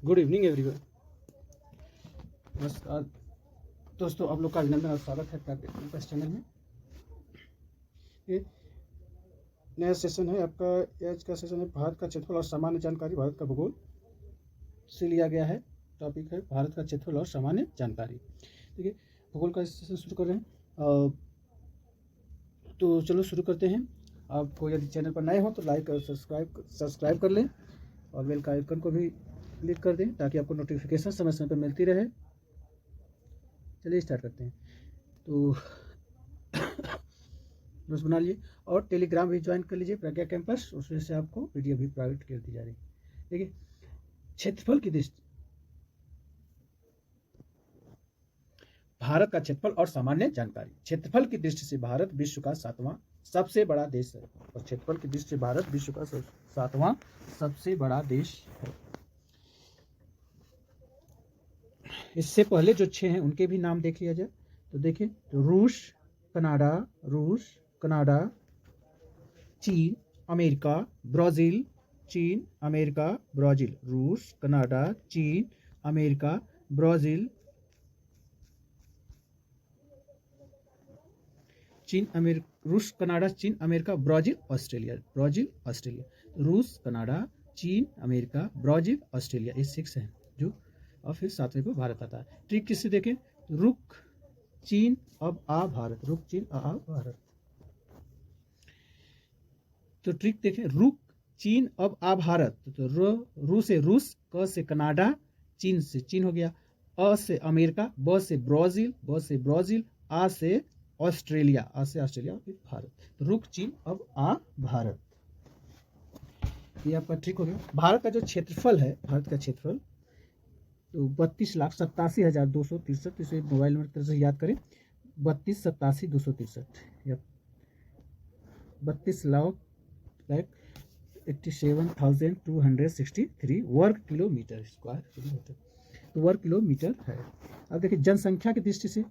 Good evening everyone. नमस्कार दोस्तों, आप लोग का अभिनंदन और स्वागत है आपके चैनल में। ये नया सेशन है आपका। आज का सेशन है भारत का क्षेत्रफल और सामान्य जानकारी, भारत का भूगोल से लिया गया है। टॉपिक है भारत का क्षेत्रफल और सामान्य जानकारी। ठीक है, भूगोल का सेशन शुरू कर रहे हैं। तो चलो शुरू करते हैं। आपको यदि चैनल पर नए हो तो लाइक और सब्सक्राइब कर लें और बेल का आइकन को भी क्लिक कर दें ताकि आपको नोटिफिकेशन समय समय पर मिलती रहे। चलिए स्टार्ट करते हैं। तो नोट्स बना लिए और टेलीग्राम भी ज्वाइन कर लीजिए, प्रज्ञा कैंपस। उसमें से आपको वीडियो भी प्राइवेट कर दी जा रही है। देखिए, क्षेत्रफल की दृष्टि, भारत का क्षेत्रफल और सामान्य जानकारी। क्षेत्रफल की दृष्टि से भारत विश्व का 7वां सबसे बड़ा देश है। और क्षेत्रफल की दृष्टि से भारत विश्व का 7वां सबसे बड़ा देश है। इससे पहले जो 6 हैं उनके भी नाम देख लिया जाए। तो देखिए, तो रूस, कनाडा, चीन, अमेरिका, ब्राज़ील, चीन, अमेरिका, ब्राज़ील, रूस, कनाडा, चीन, अमेरिका, ब्राज़ील, रूस, कनाडा, चीन, अमेरिका, ब्राज़ील, ऑस्ट्रेलिया, रूस, कनाडा, चीन, अमेरिका, ब्राज़ील, ऑस्ट्रेलिया, ये 6 हैं जो। और फिर 7वें को भारत आता है। ट्रिक किससे देखें, रुक चीन अब आ भारत, रुक चीन आ भारत। तो ट्रिक देखें, रुक चीन अब आ भारत। तो रू से रूस, क से कनाडा, चीन से चीन हो गया, अ से अमेरिका, ब से ब्राज़ील, आ से ऑस्ट्रेलिया, फिर भारत। तो रुक चीन अब आ भारत, ये आपका ट्रिक हो गया। भारत का जो क्षेत्रफल है, भारत का क्षेत्रफल तो 32,87,263। इसे मोबाइल नंबर तरह से याद करें, 32,87,263 या 32,87,263 वर्ग किलोमीटर स्क्वायर। तो वर्ग किलोमीटर है। अब देखिए, जनसंख्या की दृष्टि से,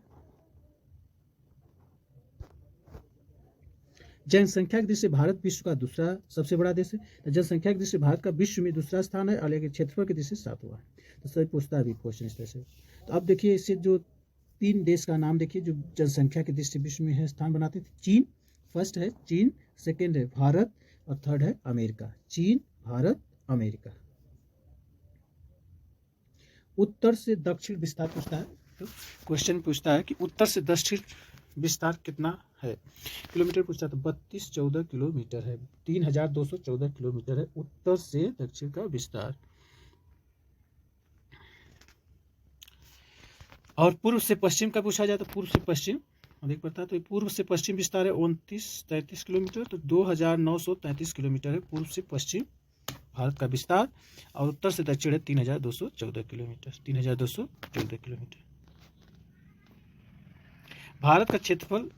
भारत विश्व का दूसरा सबसे बड़ा देश है। तो जनसंख्या की दृष्टि से भारत का विश्व में दूसरा स्थान है और लेकिन क्षेत्रफल की दृष्टि से 7वां है। तो सभी पूछता है क्वेश्चन इस तरह से। तो अब देखिए, इससे जो 3 देश का नाम देखिए जो जनसंख्या की दृष्टि विश्व में है स्थान बनाते थे। चीन फर्स्ट है, चीन सेकेंड है भारत और थर्ड है अमेरिका। चीन, भारत, अमेरिका। उत्तर से दक्षिण विस्तार पूछता है। तो क्वेश्चन पूछता है कि उत्तर से दक्षिण विस्तार कितना है। किलोमीटर पूछता है, तो 3214 किलोमीटर है, 3214 किलोमीटर है उत्तर से दक्षिण का विस्तार। और पूर्व से पश्चिम का पूछा जाए तो पूर्व से पश्चिम अधिक पड़ता है। तो पूर्व से पश्चिम विस्तार है 2933 किलोमीटर, तो 2933 किलोमीटर है पूर्व से पश्चिम भारत का विस्तार। और उत्तर से दक्षिण है 3214 किलोमीटर, 3214 किलोमीटर। भारत का क्षेत्रफल,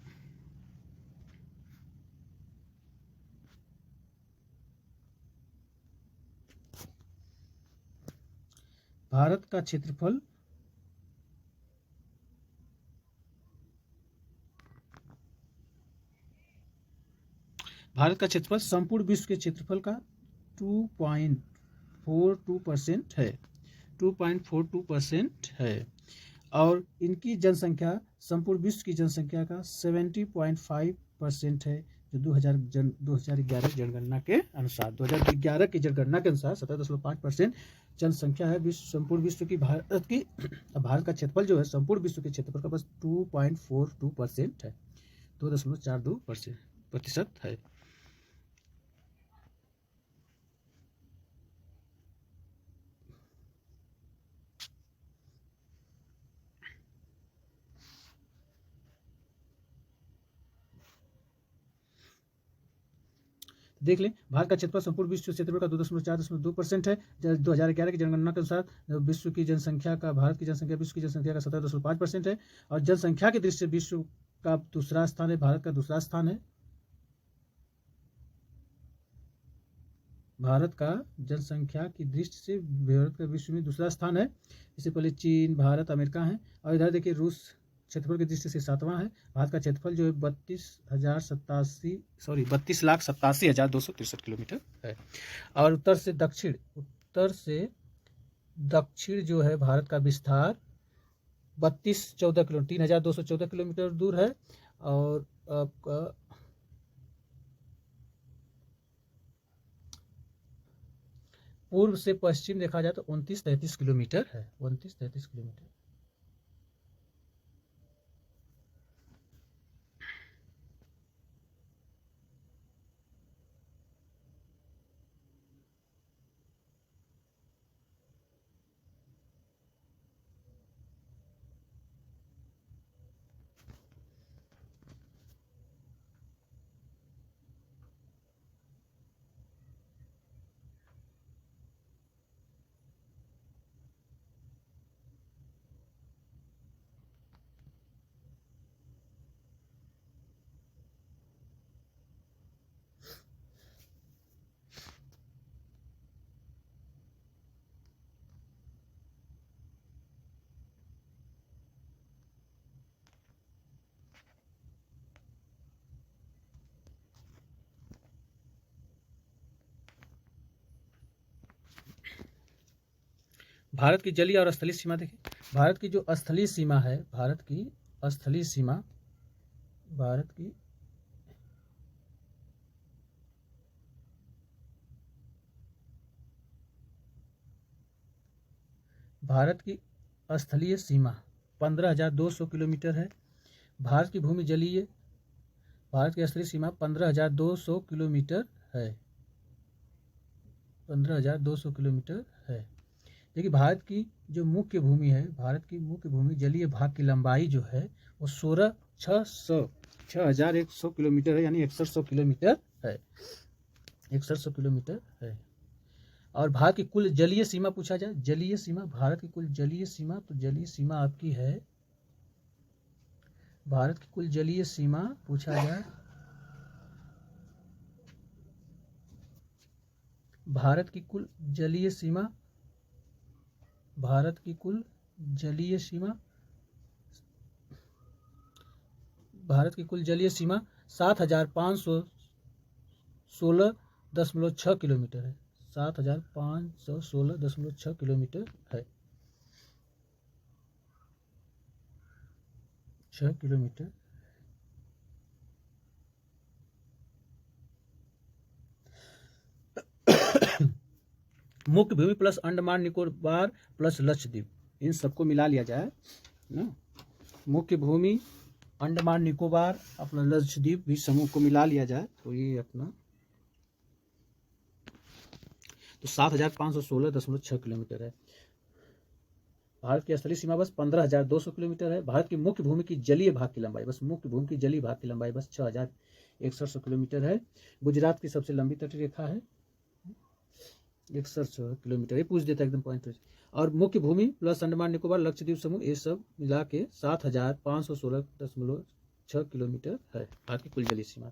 भारत का क्षेत्रफल संपूर्ण विश्व के क्षेत्रफल का 2.42% है, 2.42% है। और इनकी जनसंख्या संपूर्ण विश्व की जनसंख्या का 70.5% है, जो 2011 जनगणना के अनुसार 70.5% जनसंख्या है संपूर्ण विश्व की भारत की। भारत का क्षेत्रफल जो है संपूर्ण विश्व के क्षेत्रफल का बस 2.42% है, 2.42% है। देख लें, भारत का क्षेत्रफल संपूर्ण विश्व क्षेत्रफल का 2.4% है। 2011 की जनगणना के अनुसार विश्व की जनसंख्या का, भारत की जनसंख्या विश्व की जनसंख्या का 17.5% है। और जनसंख्या की दृष्टि से विश्व का दूसरा स्थान है, भारत का दूसरा स्थान है। भारत का जनसंख्या की दृष्टि से भारत का विश्व में दूसरा स्थान है। इससे पहले चीन, भारत, अमेरिका है। और इधर देखिए, रूस क्षेत्रफल की दृष्टि से 7वां है। भारत का क्षेत्रफल जो है 32,87,263 किलोमीटर है। और उत्तर से दक्षिण जो है भारत का विस्तार 3214 किलोमीटर 3214 किलोमीटर दूर है। और आपका पूर्व से पश्चिम देखा जाए तो 29-33 किलोमीटर है, 29-33 किलोमीटर। भारत की जलीय और स्थलीय सीमा देखिए। भारत की जो स्थलीय सीमा है, भारत की स्थलीय सीमा, भारत की स्थलीय सीमा 15,200 किलोमीटर है। भारत की भूमि जलीय, भारत की स्थलीय सीमा 15,200 किलोमीटर है, 15,200 किलोमीटर है। देखिए भारत की जो मुख्य भूमि है, भारत की मुख्य भूमि जलीय भाग की लंबाई जो है वो 6,100 किलोमीटर है, यानी 6100 किलोमीटर है, 6100 किलोमीटर है। और भारत की कुल जलीय सीमा पूछा जाए, जलीय सीमा, भारत की कुल जलीय सीमा, तो जलीय सीमा आपकी है, भारत की कुल जलीय सीमा पूछा जाए, भारत की कुल जलीय सीमा, भारत की कुल जलीय सीमा, भारत की कुल जलीय सीमा 7,516.6 किलोमीटर है, 7,516.6 किलोमीटर है, 6 किलोमीटर। मुख्य भूमि प्लस अंडमान निकोबार प्लस लक्षद्वीप, इन सबको मिला लिया जाए ना, मुख्य भूमि अंडमान निकोबार अपना लक्षद्वीप भी समूह को मिला लिया जाए तो ये अपना तो 7,516.6 किलोमीटर है। भारत की स्थलीय सीमा बस 15,200 किलोमीटर है। भारत की मुख्य भूमि की जलीय भाग की लंबाई, बस मुख्य भूमि की जलीय भाग की लंबाई बस 6,100 किलोमीटर है। गुजरात की सबसे लंबी तटीय रेखा है 100 किलोमीटर, ये पूछ देता है एकदम पॉइंट। और मुख्य भूमि प्लस अंडमान निकोबार लक्षद्वीप समूह, ये सब मिला के 7,516.6 किलोमीटर है भारत की कुल जलीय सीमा।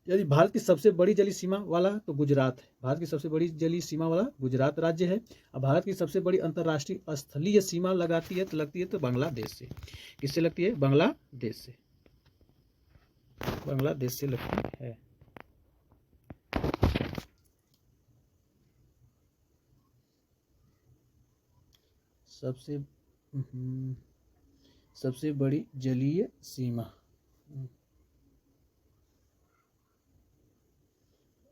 यदि भारत की सबसे बड़ी जलीय सीमा वाला तो गुजरात है, भारत की सबसे बड़ी जलीय सीमा वाला गुजरात राज्य है। अब भारत की सबसे बड़ी अंतर्राष्ट्रीय स्थलीय सीमा लगती है तो बांग्लादेश से। किससे लगती है? बांग्लादेश से, बांग्लादेश से लगती है। सबसे बड़ी जलीय सीमा,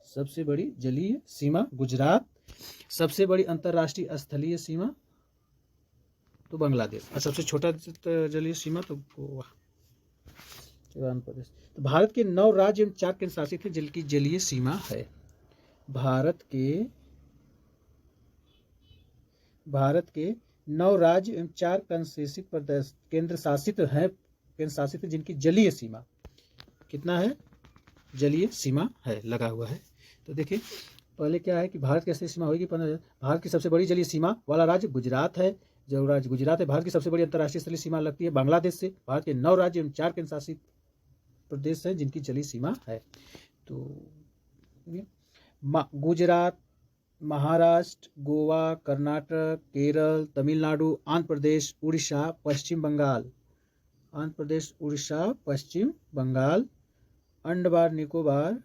सबसे बड़ी जलीय सीमा गुजरात, सबसे बड़ी अंतर्राष्ट्रीय स्थलीय सीमा तो बांग्लादेश, और सबसे छोटा जलीय सीमा तो गोवा, आंध्र प्रदेश। तो भारत के 9 राज्य एवं 4 केंद्र शासित है जिनकी जलीय सीमा है। भारत के 9 राज्य एवं 4 केंद्र शासित है जिनकी जलीय सीमा कितना है? जलीय सीमा है, लगा हुआ है। तो देखिए पहले क्या है कि भारत की स्थलीय सीमा होगी 15,000। भारत की सबसे बड़ी जलीय सीमा वाला राज्य गुजरात है, जो राज्य गुजरात है। भारत की सबसे बड़ी अंतर्राष्ट्रीय स्थलीय सीमा लगती है बांग्लादेश से। भारत के 9 राज्य एवं 4 केंद्र शासित प्रदेश हैं जिनकी जलीय सीमा है। तो गुजरात, महाराष्ट्र, गोवा, कर्नाटक, केरल, तमिलनाडु, आंध्र प्रदेश, उड़ीसा, पश्चिम बंगाल, आंध्र प्रदेश, उड़ीसा, पश्चिम बंगाल, अंडमान निकोबार,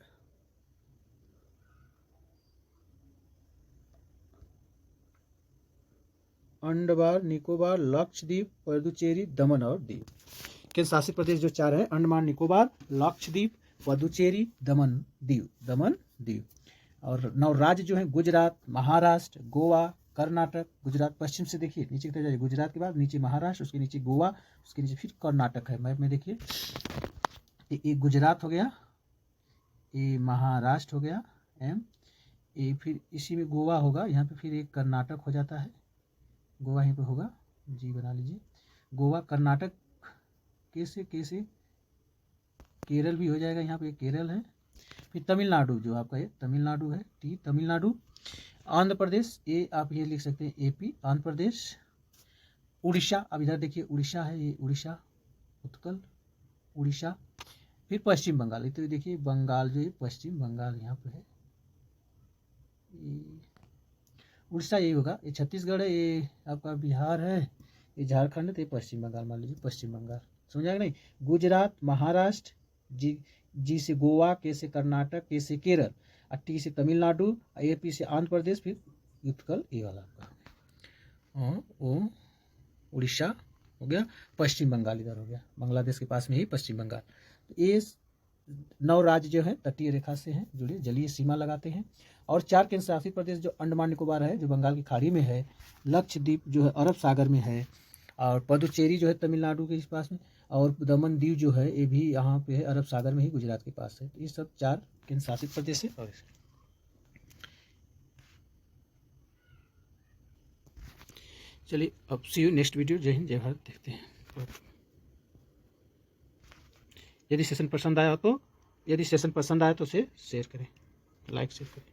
अंडमान निकोबार, लक्षद्वीप, पुदुचेरी, दमन और दीव। केंद्र शासित प्रदेश जो 4 है, अंडमान निकोबार, लक्षद्वीप, पुदुचेरी, दमन दीव। और 9 राज्य जो है, गुजरात, महाराष्ट्र, गोवा, कर्नाटक। गुजरात पश्चिम से देखिए नीचे की तरफ जाइए, गुजरात के बाद नीचे महाराष्ट्र, उसके नीचे गोवा, उसके नीचे फिर कर्नाटक है। मैप में देखिए, ये गुजरात हो गया, ये महाराष्ट्र हो गया ये फिर इसी में गोवा होगा, यहाँ पे फिर एक कर्नाटक हो जाता है, गोवा यहीं पे होगा, जी बना लीजिए। गोवा, कर्नाटक, कैसे केरल भी हो जाएगा, यहाँ पे केरल है। फिर तमिलनाडु जो आपका ये तमिलनाडु है, तमिलनाडु। आंध्र प्रदेश, ये आप ये लिख सकते हैं एपी, आंध्र प्रदेश। उड़ीसा, अब इधर देखिए उड़ीसा है, ये उड़ीसा, उत्कल, उड़ीसा। फिर पश्चिम बंगाल, तो देखिए बंगाल जो है, पश्चिम बंगाल यहाँ पे है। उड़ीसा यही होगा, ये छत्तीसगढ़ है, ये आपका बिहार है, ये झारखंड है, तो ये पश्चिम बंगाल मान लीजिए, पश्चिम बंगाल। समझा कि नहीं? गुजरात, महाराष्ट्र, जी से गोवा, के से कर्नाटक, के से केरल, और टी से तमिलनाडु, एपी से आंध्र प्रदेश, फिर उत्कल ये वाला आपका ओ उड़ीसा हो गया। पश्चिम बंगाल इधर हो गया, बांग्लादेश के पास में ही पश्चिम बंगाल। तो ये 9 राज्य जो है तटीय रेखा से हैं जुड़े, जलीय सीमा लगाते हैं। और 4 केंद्र शासित प्रदेश जो अंडमान निकोबार है, जो बंगाल की खाड़ी में है, लक्षद्वीप जो है अरब सागर में है, और पुदुचेरी जो है तमिलनाडु के इस पास में, और दमन दीव जो है ये भी यहाँ पे है, अरब सागर में ही, गुजरात के पास है। तो ये सब 4 केंद्र शासित प्रदेश है। और चलिए अब सी यू नेक्स्ट वीडियो। जय हिंद, जय भारत। देखते हैं। यदि सेशन पसंद आया तो उसे शेयर करें, लाइक शेयर करें।